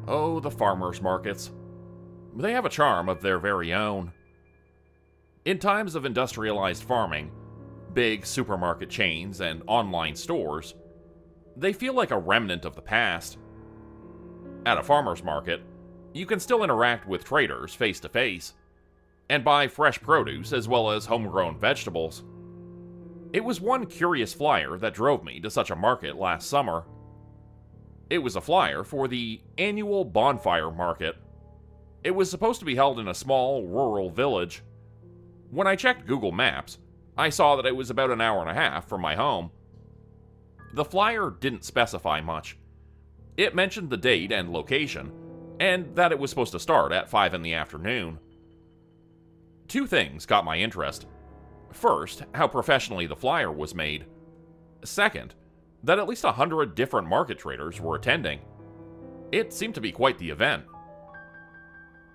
Oh, the farmers' markets. They have a charm of their very own. In times of industrialized farming, big supermarket chains and online stores, they feel like a remnant of the past. At a farmer's market, you can still interact with traders face to face, and buy fresh produce as well as homegrown vegetables. It was one curious flyer that drove me to such a market last summer. It was a flyer for the annual BONFIRE market. It was supposed to be held in a small, rural village. When I checked Google Maps, I saw that it was about an hour and a half from my home. The flyer didn't specify much. It mentioned the date and location, and that it was supposed to start at 5 in the afternoon. Two things got my interest. First, how professionally the flyer was made. Second, that at least 100 different market traders were attending. It seemed to be quite the event.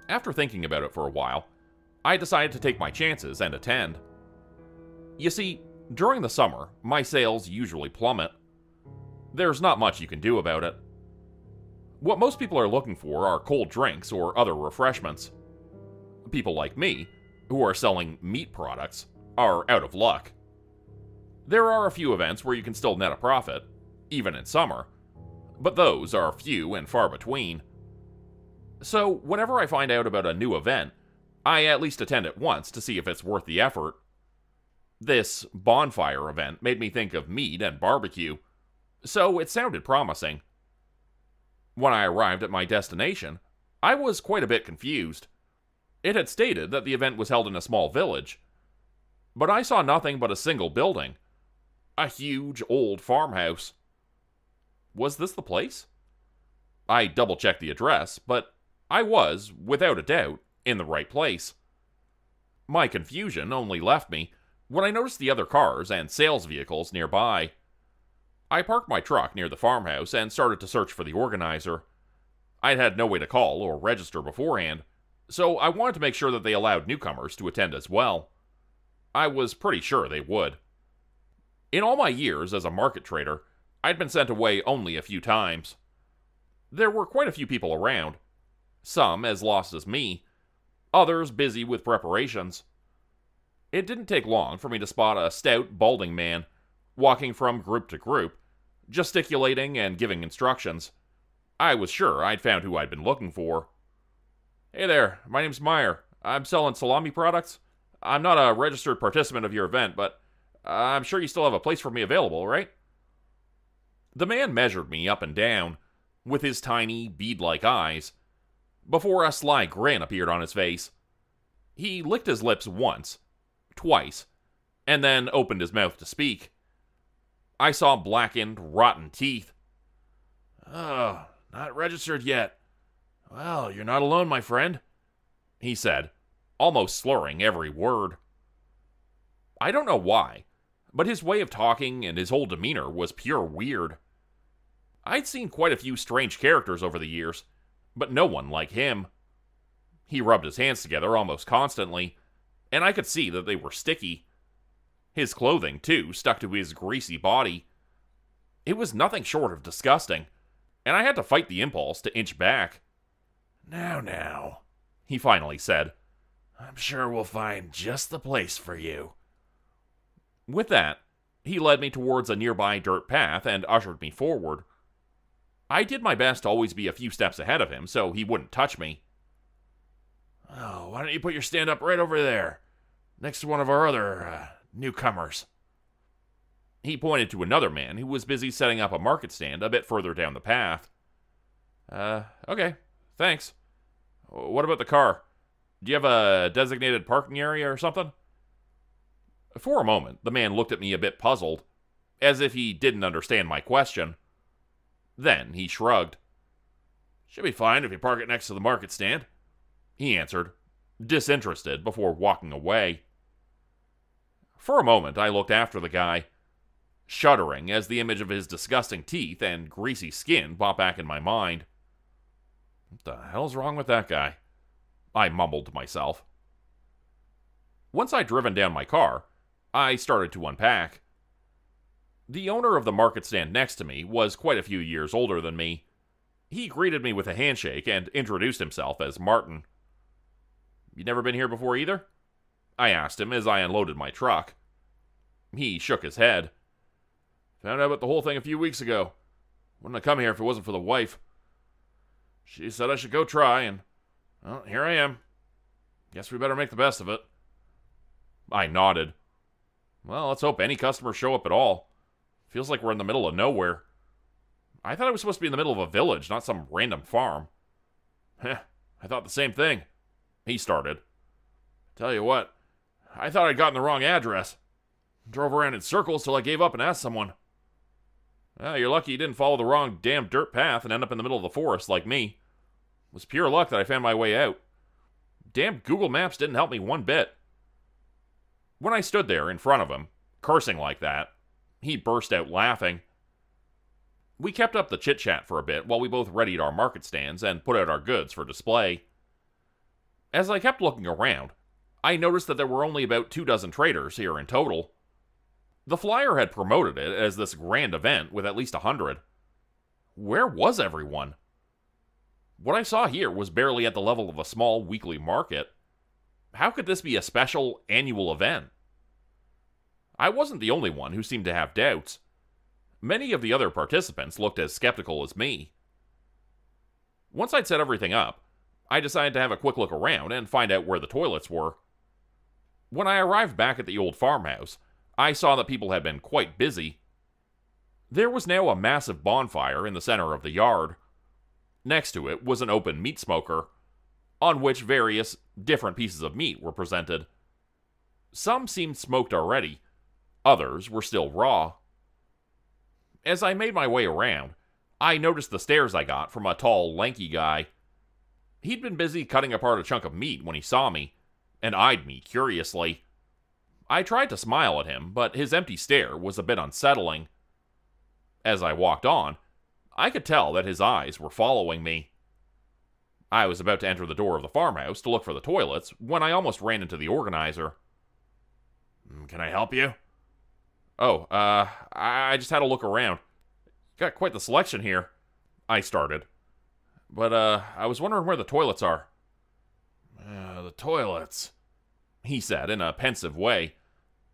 After thinking about it for a while, I decided to take my chances and attend. You see, during the summer, my sales usually plummet. There's not much you can do about it. What most people are looking for are cold drinks or other refreshments. People like me, who are selling meat products, are out of luck. There are a few events where you can still net a profit, even in summer, but those are few and far between. So, whenever I find out about a new event, I at least attend it once to see if it's worth the effort. This BONFIRE event made me think of meat and barbecue, so it sounded promising. When I arrived at my destination, I was quite a bit confused. It had stated that the event was held in a small village, but I saw nothing but a single building. A huge old farmhouse. Was this the place? I double-checked the address, but I was, without a doubt, in the right place. My confusion only left me when I noticed the other cars and sales vehicles nearby. I parked my truck near the farmhouse and started to search for the organizer. I'd had no way to call or register beforehand, so I wanted to make sure that they allowed newcomers to attend as well. I was pretty sure they would. In all my years as a market trader, I'd been sent away only a few times. There were quite a few people around, some as lost as me, others busy with preparations. It didn't take long for me to spot a stout, balding man walking from group to group, gesticulating and giving instructions. I was sure I'd found who I'd been looking for. "Hey there, my name's Meyer. I'm selling salami products. I'm not a registered participant of your event, but I'm sure you still have a place for me available, right?" The man measured me up and down, with his tiny, bead-like eyes, before a sly grin appeared on his face. He licked his lips once, twice, and then opened his mouth to speak. I saw blackened, rotten teeth. "Oh, not registered yet. Well, you're not alone, my friend," he said, almost slurring every word. I don't know why, but his way of talking and his whole demeanor was pure weird. I'd seen quite a few strange characters over the years, but no one like him. He rubbed his hands together almost constantly, and I could see that they were sticky. His clothing, too, stuck to his greasy body. It was nothing short of disgusting, and I had to fight the impulse to inch back. Now, he finally said, "I'm sure we'll find just the place for you." With that, he led me towards a nearby dirt path and ushered me forward. I did my best to always be a few steps ahead of him so he wouldn't touch me. "Oh, why don't you put your stand up right over there, next to one of our other, newcomers?" He pointed to another man who was busy setting up a market stand a bit further down the path. Okay, thanks. What about the car? Do you have a designated parking area or something?" For a moment, the man looked at me a bit puzzled, as if he didn't understand my question. Then he shrugged. "Should be fine if you park it next to the market stand," he answered, disinterested before walking away. For a moment, I looked after the guy, shuddering as the image of his disgusting teeth and greasy skin popped back in my mind. What the hell's wrong with that guy? I mumbled to myself. Once I'd driven down my car, I started to unpack. The owner of the market stand next to me was quite a few years older than me. He greeted me with a handshake and introduced himself as Martin. "You never been here before either?" I asked him as I unloaded my truck. He shook his head. "Found out about the whole thing a few weeks ago. Wouldn't have come here if it wasn't for the wife. She said I should go try, and, well, here I am. Guess we better make the best of it." I nodded. "Well, let's hope any customers show up at all. Feels like we're in the middle of nowhere. I thought I was supposed to be in the middle of a village, not some random farm." "Heh, I thought the same thing," he started. "Tell you what, I thought I'd gotten the wrong address. Drove around in circles till I gave up and asked someone." "Well, you're lucky you didn't follow the wrong damn dirt path and end up in the middle of the forest like me. It was pure luck that I found my way out. Damn Google Maps didn't help me one bit." When I stood there in front of him, cursing like that, he burst out laughing. We kept up the chit-chat for a bit while we both readied our market stands and put out our goods for display. As I kept looking around, I noticed that there were only about 24 traders here in total. The flyer had promoted it as this grand event with at least 100. Where was everyone? What I saw here was barely at the level of a small weekly market. How could this be a special annual event? I wasn't the only one who seemed to have doubts. Many of the other participants looked as skeptical as me. Once I'd set everything up, I decided to have a quick look around and find out where the toilets were. When I arrived back at the old farmhouse, I saw that people had been quite busy. There was now a massive bonfire in the center of the yard. Next to it was an open meat smoker, on which various different pieces of meat were presented. Some seemed smoked already, others were still raw. As I made my way around, I noticed the stares I got from a tall, lanky guy. He'd been busy cutting apart a chunk of meat when he saw me, and eyed me curiously. I tried to smile at him, but his empty stare was a bit unsettling. As I walked on, I could tell that his eyes were following me. I was about to enter the door of the farmhouse to look for the toilets when I almost ran into the organizer. "Can I help you?" "Oh, I just had a look around. Got quite the selection here," I started. "But, I was wondering where the toilets are." The toilets," he said in a pensive way,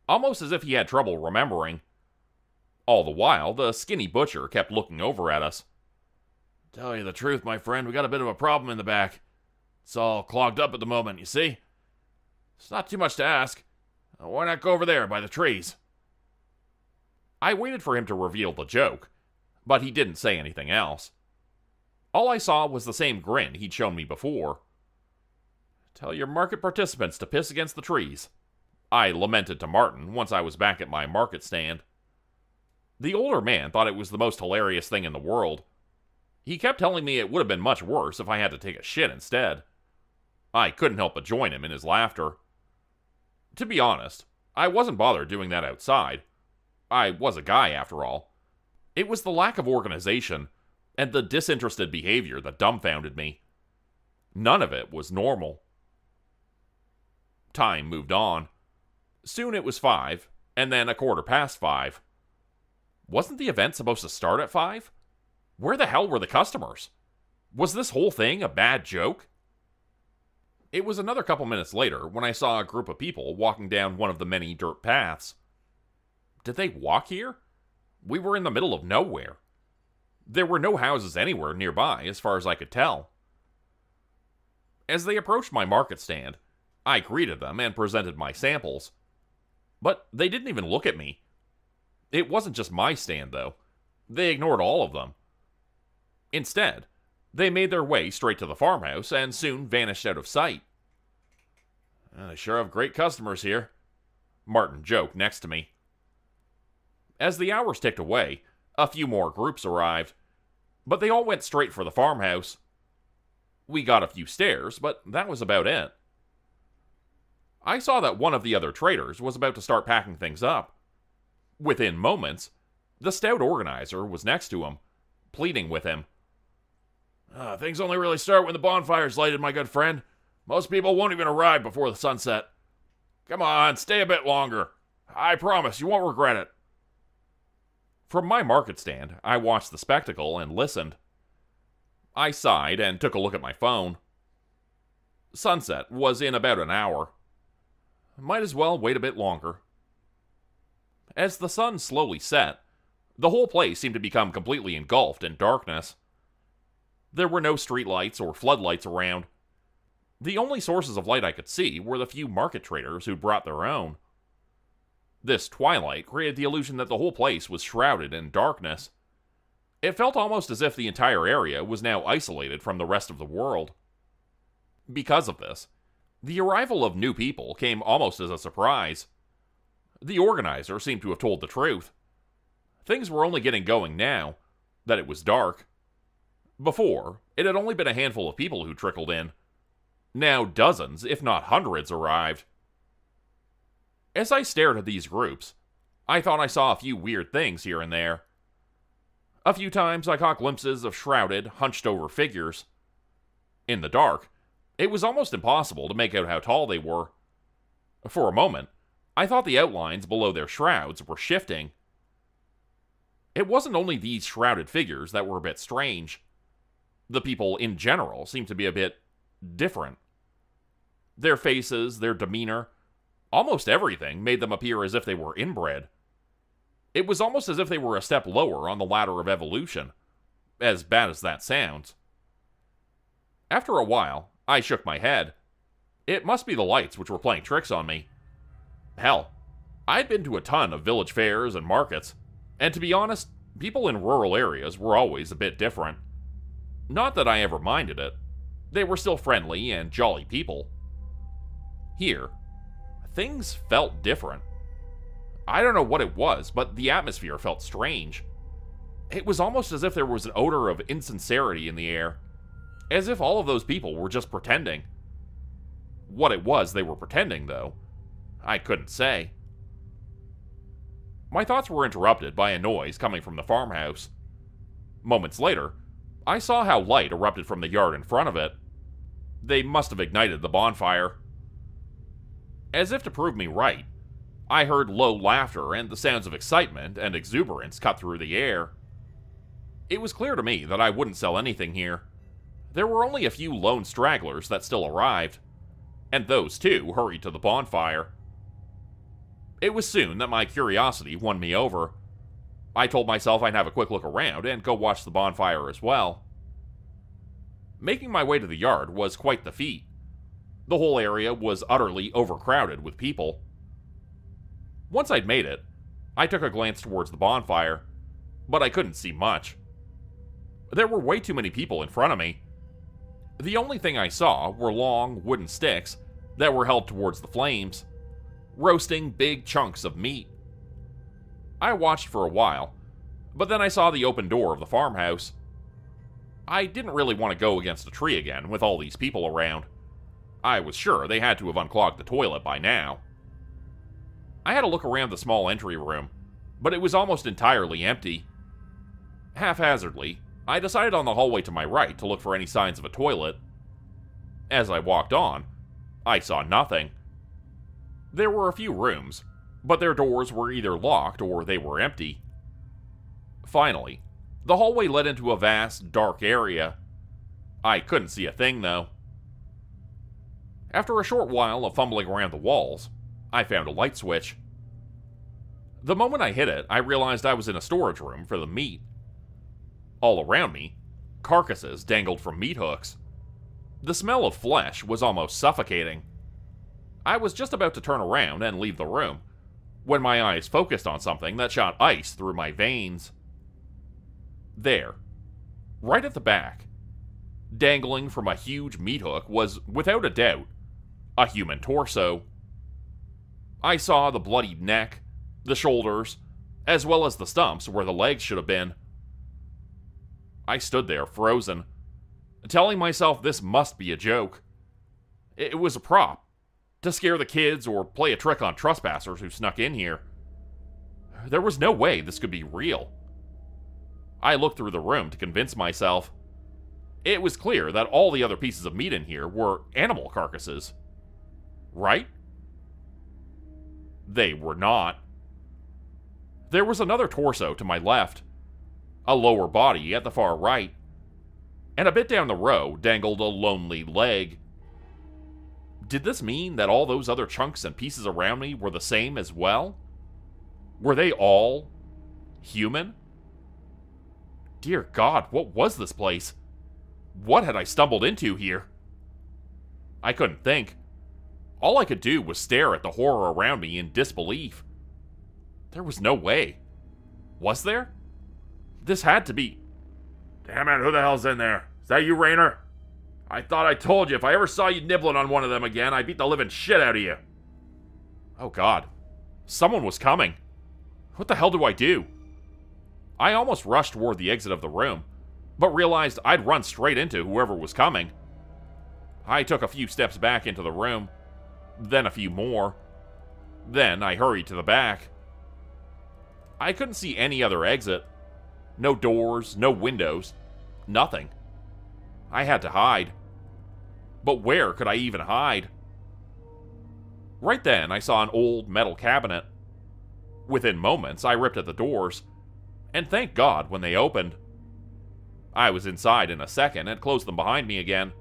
almost as if he had trouble remembering. All the while, the skinny butcher kept looking over at us. "Tell you the truth, my friend, we got a bit of a problem in the back. It's all clogged up at the moment, you see. It's not too much to ask. Why not go over there by the trees?" I waited for him to reveal the joke, but he didn't say anything else. All I saw was the same grin he'd shown me before. "Tell your market participants to piss against the trees," I lamented to Martin once I was back at my market stand. The older man thought it was the most hilarious thing in the world. He kept telling me it would have been much worse if I had to take a shit instead. I couldn't help but join him in his laughter. To be honest, I wasn't bothered doing that outside. I was a guy, after all. It was the lack of organization and the disinterested behavior that dumbfounded me. None of it was normal. Time moved on. Soon it was 5, and then 5:15. Wasn't the event supposed to start at 5? Where the hell were the customers? Was this whole thing a bad joke? It was another couple minutes later when I saw a group of people walking down one of the many dirt paths. Did they walk here? We were in the middle of nowhere. There were no houses anywhere nearby, as far as I could tell. As they approached my market stand, I greeted them and presented my samples. But they didn't even look at me. It wasn't just my stand, though. They ignored all of them. Instead, they made their way straight to the farmhouse and soon vanished out of sight. "They sure have great customers here," Martin joked next to me. As the hours ticked away, a few more groups arrived, but they all went straight for the farmhouse. We got a few stares, but that was about it. I saw that one of the other traders was about to start packing things up. Within moments, the stout organizer was next to him, pleading with him. Things only really start when the bonfire's lighted, my good friend. Most people won't even arrive before the sunset. Come on, stay a bit longer. I promise you won't regret it." From my market stand, I watched the spectacle and listened. I sighed and took a look at my phone. Sunset was in about an hour. Might as well wait a bit longer. As the sun slowly set, the whole place seemed to become completely engulfed in darkness. There were no streetlights or floodlights around. The only sources of light I could see were the few market traders who'd brought their own. This twilight created the illusion that the whole place was shrouded in darkness. It felt almost as if the entire area was now isolated from the rest of the world. Because of this, the arrival of new people came almost as a surprise. The organizer seemed to have told the truth. Things were only getting going now, that it was dark. Before, it had only been a handful of people who trickled in. Now dozens, if not hundreds, arrived. As I stared at these groups, I thought I saw a few weird things here and there. A few times I caught glimpses of shrouded, hunched-over figures. In the dark, it was almost impossible to make out how tall they were. For a moment, I thought the outlines below their shrouds were shifting. It wasn't only these shrouded figures that were a bit strange. The people in general seemed to be a bit different. Their faces, their demeanor, almost everything made them appear as if they were inbred. It was almost as if they were a step lower on the ladder of evolution, as bad as that sounds. After a while, I shook my head. It must be the lights which were playing tricks on me. Hell, I'd been to a ton of village fairs and markets, and to be honest, people in rural areas were always a bit different. Not that I ever minded it. They were still friendly and jolly people. Here, things felt different. I don't know what it was, but the atmosphere felt strange. It was almost as if there was an odor of insincerity in the air, as if all of those people were just pretending. What it was they were pretending, though, I couldn't say. My thoughts were interrupted by a noise coming from the farmhouse. Moments later, I saw how light erupted from the yard in front of it. They must have ignited the bonfire. As if to prove me right, I heard low laughter and the sounds of excitement and exuberance cut through the air. It was clear to me that I wouldn't sell anything here. There were only a few lone stragglers that still arrived, and those too hurried to the bonfire. It was soon that my curiosity won me over. I told myself I'd have a quick look around and go watch the bonfire as well. Making my way to the yard was quite the feat. The whole area was utterly overcrowded with people. Once I'd made it, I took a glance towards the bonfire, but I couldn't see much. There were way too many people in front of me. The only thing I saw were long wooden sticks that were held towards the flames, roasting big chunks of meat. I watched for a while, but then I saw the open door of the farmhouse. I didn't really want to go against a tree again with all these people around. I was sure they had to have unclogged the toilet by now. I had a look around the small entry room, but it was almost entirely empty. Haphazardly, I decided on the hallway to my right to look for any signs of a toilet. As I walked on, I saw nothing. There were a few rooms, but their doors were either locked or they were empty. Finally, the hallway led into a vast, dark area. I couldn't see a thing, though. After a short while of fumbling around the walls, I found a light switch. The moment I hit it, I realized I was in a storage room for the meat. All around me, carcasses dangled from meat hooks. The smell of flesh was almost suffocating. I was just about to turn around and leave the room, when my eyes focused on something that shot ice through my veins. There, right at the back, dangling from a huge meat hook was, without a doubt, a human torso. I saw the bloodied neck, the shoulders, as well as the stumps where the legs should have been. I stood there, frozen, telling myself this must be a joke. It was a prop, to scare the kids or play a trick on trespassers who snuck in here. There was no way this could be real. I looked through the room to convince myself. It was clear that all the other pieces of meat in here were animal carcasses. Right? They were not. There was another torso to my left, a lower body at the far right. and a bit down the row dangled a lonely leg. Did this mean that all those other chunks and pieces around me were the same as well? Were they all human? Dear God, what was this place? What had I stumbled into here? I couldn't think. All I could do was stare at the horror around me in disbelief. There was no way. Was there? This had to be... Damn it, who the hell's in there? Is that you, Rayner? I thought I told you if I ever saw you nibbling on one of them again, I'd beat the living shit out of you. Oh God. Someone was coming. What the hell do I do? I almost rushed toward the exit of the room, but realized I'd run straight into whoever was coming. I took a few steps back into the room, then a few more. Then I hurried to the back. I couldn't see any other exit. No doors, no windows, nothing. I had to hide. But where could I even hide? Right then, I saw an old metal cabinet. Within moments, I ripped at the doors, and thank God when they opened. I was inside in a second and closed them behind me again.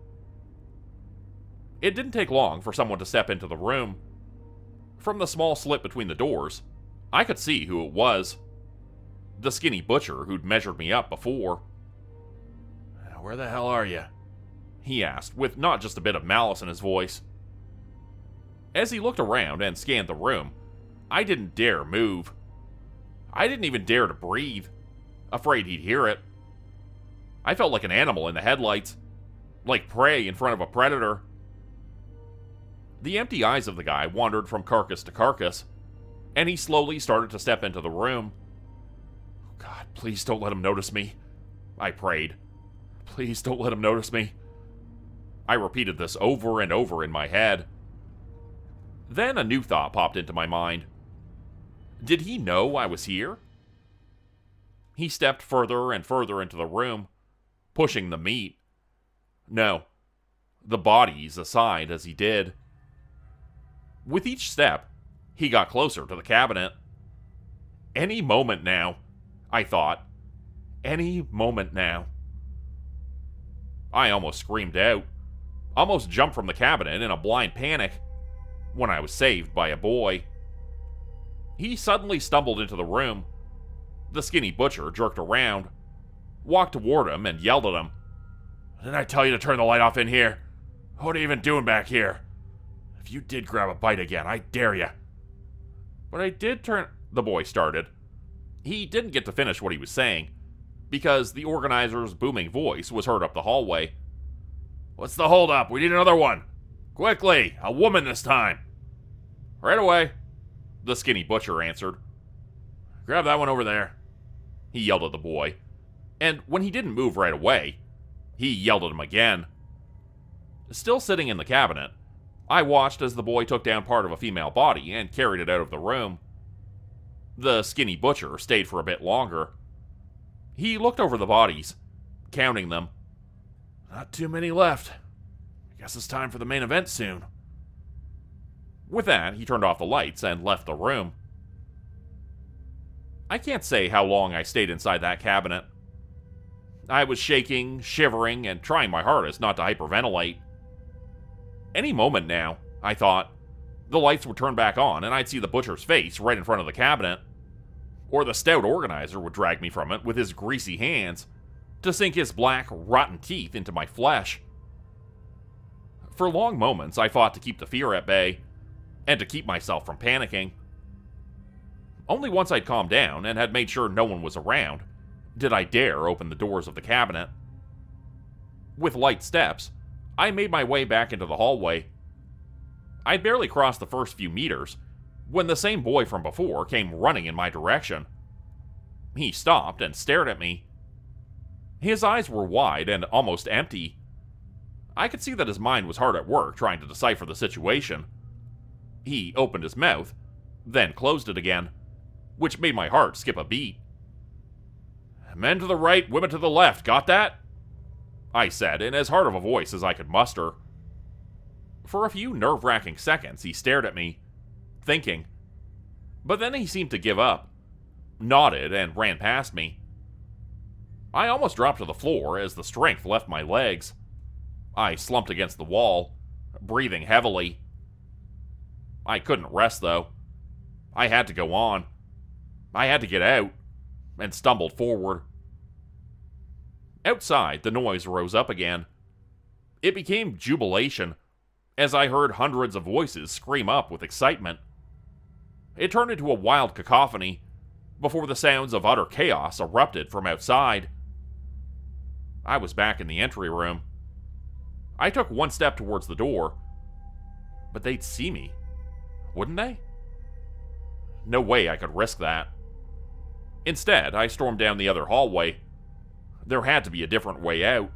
It didn't take long for someone to step into the room. From the small slit between the doors, I could see who it was. The skinny butcher who'd measured me up before. "Where the hell are you?" he asked, with not just a bit of malice in his voice. As he looked around and scanned the room, I didn't dare move. I didn't even dare to breathe, afraid he'd hear it. I felt like an animal in the headlights, like prey in front of a predator. The empty eyes of the guy wandered from carcass to carcass, and he slowly started to step into the room. "Oh God, please don't let him notice me," I prayed. "Please don't let him notice me." I repeated this over and over in my head. Then a new thought popped into my mind. Did he know I was here? He stepped further and further into the room, pushing the meat. No, the bodies aside as he did. With each step, he got closer to the cabinet. Any moment now, I thought. Any moment now. I almost screamed out, almost jumped from the cabinet in a blind panic, when I was saved by a boy. He suddenly stumbled into the room. The skinny butcher jerked around, walked toward him, and yelled at him. "Didn't I tell you to turn the light off in here? What are you even doing back here? If you did grab a bite again, I dare you." "But I did turn..." the boy started. He didn't get to finish what he was saying, because the organizer's booming voice was heard up the hallway. "What's the holdup? We need another one. Quickly, a woman this time." "Right away," the skinny butcher answered. "Grab that one over there," he yelled at the boy, and when he didn't move right away, he yelled at him again. Still sitting in the cabinet, I watched as the boy took down part of a female body and carried it out of the room. The skinny butcher stayed for a bit longer. He looked over the bodies, counting them. "Not too many left. I guess it's time for the main event soon." With that, he turned off the lights and left the room. I can't say how long I stayed inside that cabinet. I was shaking, shivering, and trying my hardest not to hyperventilate. Any moment now, I thought, the lights would turn back on and I'd see the butcher's face right in front of the cabinet. Or the stout organizer would drag me from it with his greasy hands to sink his black, rotten teeth into my flesh. For long moments, I fought to keep the fear at bay, and to keep myself from panicking. Only once I'd calmed down and had made sure no one was around, did I dare open the doors of the cabinet. With light steps, I made my way back into the hallway. I'd barely crossed the first few meters when the same boy from before came running in my direction. He stopped and stared at me. His eyes were wide and almost empty. I could see that his mind was hard at work trying to decipher the situation. He opened his mouth, then closed it again, which made my heart skip a beat. "Men to the right, women to the left, got that?" I said in as hard of a voice as I could muster. For a few nerve-wracking seconds, he stared at me, thinking. But then he seemed to give up, nodded, and ran past me. I almost dropped to the floor as the strength left my legs. I slumped against the wall, breathing heavily. I couldn't rest, though. I had to go on. I had to get out, and stumbled forward. Outside, the noise rose up again. It became jubilation, as I heard hundreds of voices scream up with excitement. It turned into a wild cacophony, before the sounds of utter chaos erupted from outside. I was back in the entry room. I took one step towards the door, but they'd see me, wouldn't they? No way I could risk that. Instead, I stormed down the other hallway. There had to be a different way out.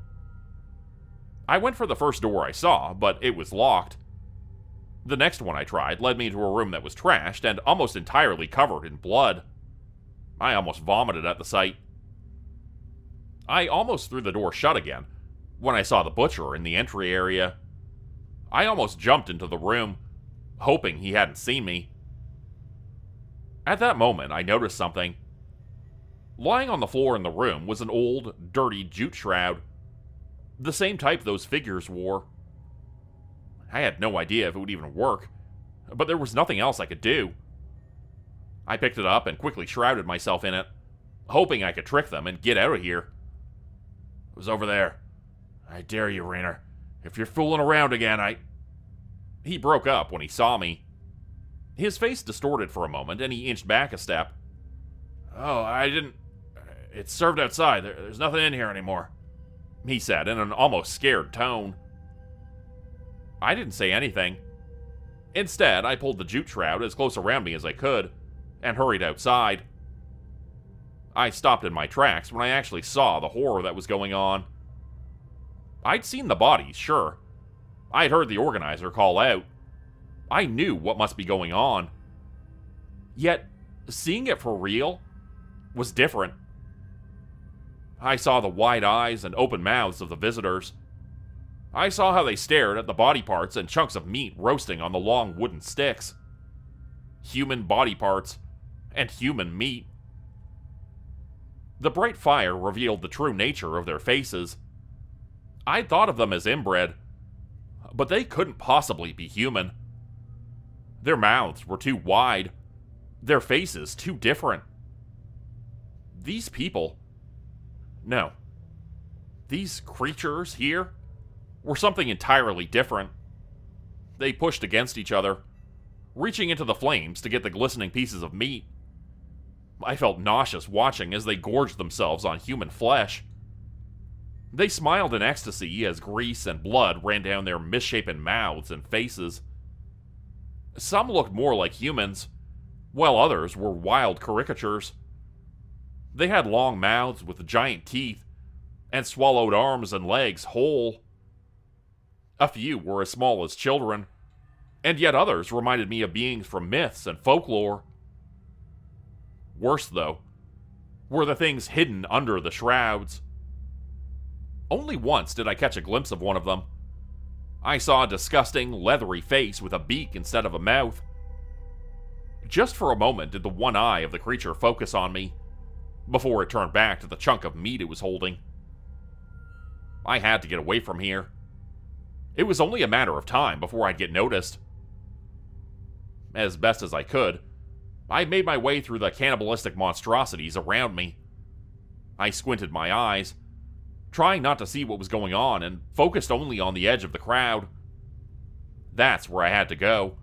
I went for the first door I saw, but it was locked. The next one I tried led me to a room that was trashed and almost entirely covered in blood. I almost vomited at the sight. I almost threw the door shut again when I saw the butcher in the entry area. I almost jumped into the room, hoping he hadn't seen me. At that moment, I noticed something. Lying on the floor in the room was an old, dirty jute shroud. The same type those figures wore. I had no idea if it would even work, but there was nothing else I could do. I picked it up and quickly shrouded myself in it, hoping I could trick them and get out of here. It was over there. I dare you, Rainer. If you're fooling around again, He broke up when he saw me. His face distorted for a moment, and he inched back a step. Oh, I didn't... It's served outside. There's nothing in here anymore, he said in an almost scared tone. I didn't say anything. Instead, I pulled the jute shroud as close around me as I could, and hurried outside. I stopped in my tracks when I actually saw the horror that was going on. I'd seen the bodies, sure. I'd heard the organizer call out. I knew what must be going on. Yet, seeing it for real was different. I saw the wide eyes and open mouths of the visitors. I saw how they stared at the body parts and chunks of meat roasting on the long wooden sticks. Human body parts and human meat. The bright fire revealed the true nature of their faces. I'd thought of them as inbred, but they couldn't possibly be human. Their mouths were too wide, their faces too different. These people... No. These creatures here were something entirely different. They pushed against each other, reaching into the flames to get the glistening pieces of meat. I felt nauseous watching as they gorged themselves on human flesh. They smiled in ecstasy as grease and blood ran down their misshapen mouths and faces. Some looked more like humans, while others were wild caricatures. They had long mouths with giant teeth, and swallowed arms and legs whole. A few were as small as children, and yet others reminded me of beings from myths and folklore. Worse, though, were the things hidden under the shrouds. Only once did I catch a glimpse of one of them. I saw a disgusting, leathery face with a beak instead of a mouth. Just for a moment did the one eye of the creature focus on me, before it turned back to the chunk of meat it was holding. I had to get away from here. It was only a matter of time before I'd get noticed. As best as I could, I made my way through the cannibalistic monstrosities around me. I squinted my eyes, trying not to see what was going on, and focused only on the edge of the crowd. That's where I had to go.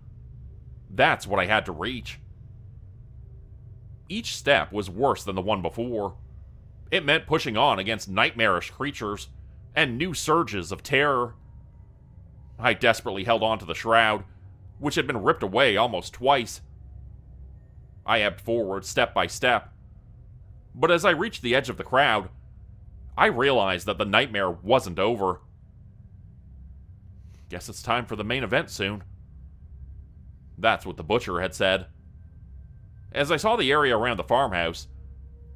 That's what I had to reach. Each step was worse than the one before. It meant pushing on against nightmarish creatures and new surges of terror. I desperately held on to the shroud, which had been ripped away almost twice. I ebbed forward step by step, but as I reached the edge of the crowd, I realized that the nightmare wasn't over. Guess it's time for the main event soon. That's what the butcher had said. As I saw the area around the farmhouse,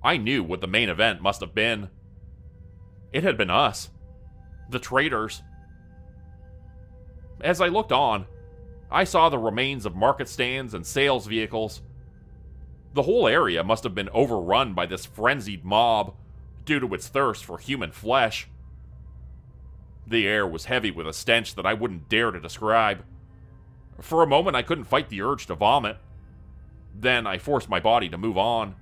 I knew what the main event must have been. It had been us. The traitors. As I looked on, I saw the remains of market stands and sales vehicles. The whole area must have been overrun by this frenzied mob, due to its thirst for human flesh. The air was heavy with a stench that I wouldn't dare to describe. For a moment, I couldn't fight the urge to vomit. Then I forced my body to move on.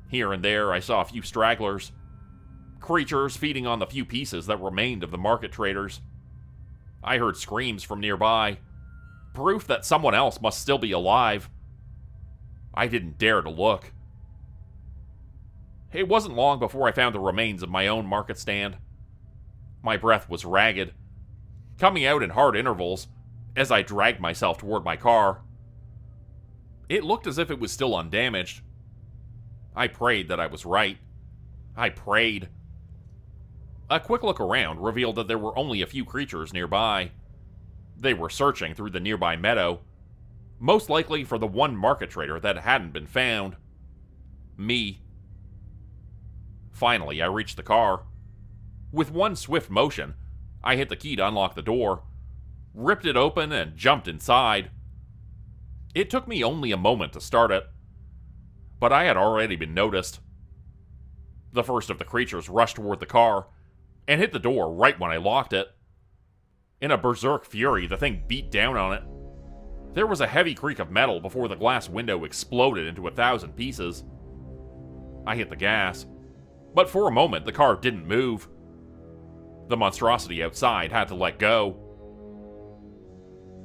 Here and there, I saw a few stragglers, creatures feeding on the few pieces that remained of the market traders. I heard screams from nearby, proof that someone else must still be alive. I didn't dare to look. It wasn't long before I found the remains of my own market stand. My breath was ragged, coming out in hard intervals as I dragged myself toward my car. It looked as if it was still undamaged. I prayed that I was right. I prayed. A quick look around revealed that there were only a few creatures nearby. They were searching through the nearby meadow, most likely for the one market trader that hadn't been found. Me. Finally, I reached the car. With one swift motion, I hit the key to unlock the door, ripped it open, and jumped inside. It took me only a moment to start it, but I had already been noticed. The first of the creatures rushed toward the car and hit the door right when I locked it. In a berserk fury, the thing beat down on it. There was a heavy creak of metal before the glass window exploded into 1,000 pieces. I hit the gas, but for a moment the car didn't move. The monstrosity outside had to let go.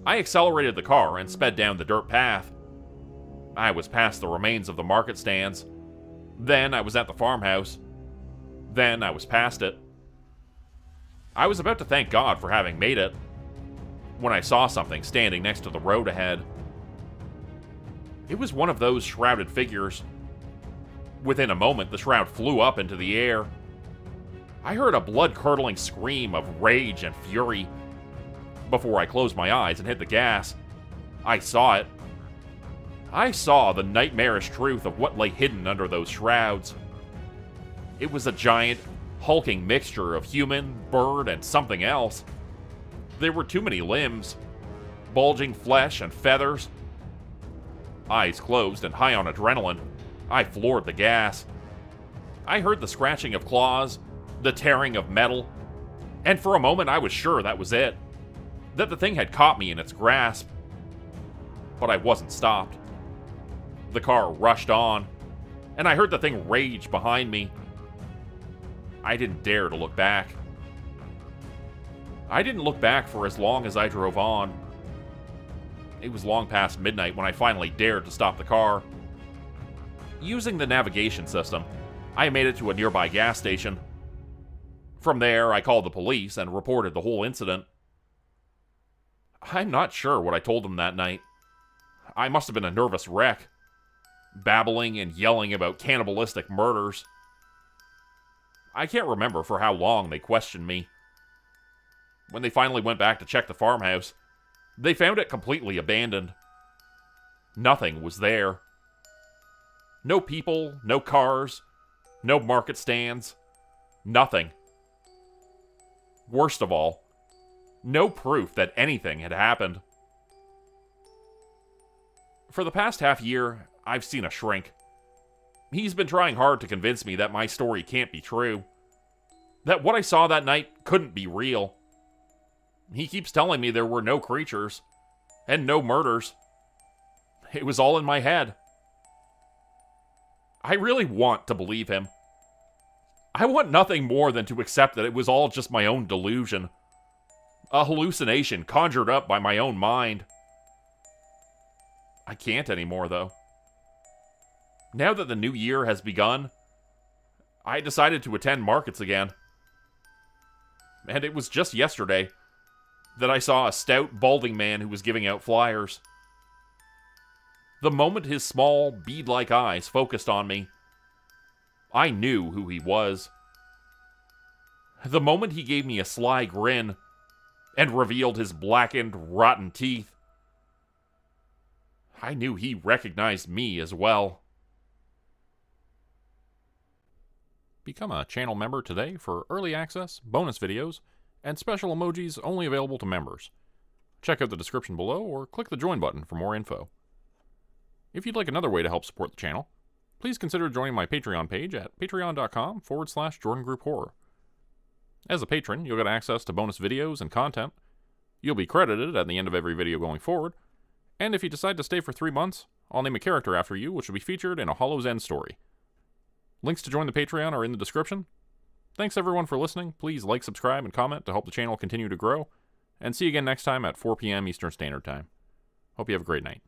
I accelerated the car and sped down the dirt path. I was past the remains of the market stands. Then I was at the farmhouse. Then I was past it. I was about to thank God for having made it, when I saw something standing next to the road ahead. It was one of those shrouded figures. Within a moment, the shroud flew up into the air. I heard a blood-curdling scream of rage and fury. Before I closed my eyes and hit the gas, I saw it. I saw the nightmarish truth of what lay hidden under those shrouds. It was a giant, hulking mixture of human, bird, and something else. There were too many limbs, bulging flesh and feathers. Eyes closed and high on adrenaline, I floored the gas. I heard the scratching of claws, the tearing of metal, and for a moment I was sure that was it, that the thing had caught me in its grasp. But I wasn't stopped. The car rushed on, and I heard the thing rage behind me. I didn't dare to look back. I didn't look back for as long as I drove on. It was long past midnight when I finally dared to stop the car. Using the navigation system, I made it to a nearby gas station. From there, I called the police and reported the whole incident. I'm not sure what I told them that night. I must have been a nervous wreck, babbling and yelling about cannibalistic murders. I can't remember for how long they questioned me. When they finally went back to check the farmhouse, they found it completely abandoned. Nothing was there. No people, no cars, no market stands, nothing. Worst of all, no proof that anything had happened. For the past half year, I've seen a shrink. He's been trying hard to convince me that my story can't be true. That what I saw that night couldn't be real. He keeps telling me there were no creatures, and no murders. It was all in my head. I really want to believe him. I want nothing more than to accept that it was all just my own delusion. A hallucination conjured up by my own mind. I can't anymore, though. Now that the new year has begun, I decided to attend markets again. And it was just yesterday that I saw a stout, balding man who was giving out flyers. The moment his small, bead-like eyes focused on me, I knew who he was. The moment he gave me a sly grin and revealed his blackened, rotten teeth, I knew he recognized me as well. Become a channel member today for early access, bonus videos, and special emojis only available to members. Check out the description below or click the join button for more info. If you'd like another way to help support the channel, please consider joining my Patreon page at patreon.com/JordanGroupHorror. As a patron, you'll get access to bonus videos and content. You'll be credited at the end of every video going forward. And if you decide to stay for 3 months, I'll name a character after you, which will be featured in a Hollow's End story. Links to join the Patreon are in the description. Thanks everyone for listening. Please like, subscribe, and comment to help the channel continue to grow. And see you again next time at 4 p.m. Eastern Standard Time. Hope you have a great night.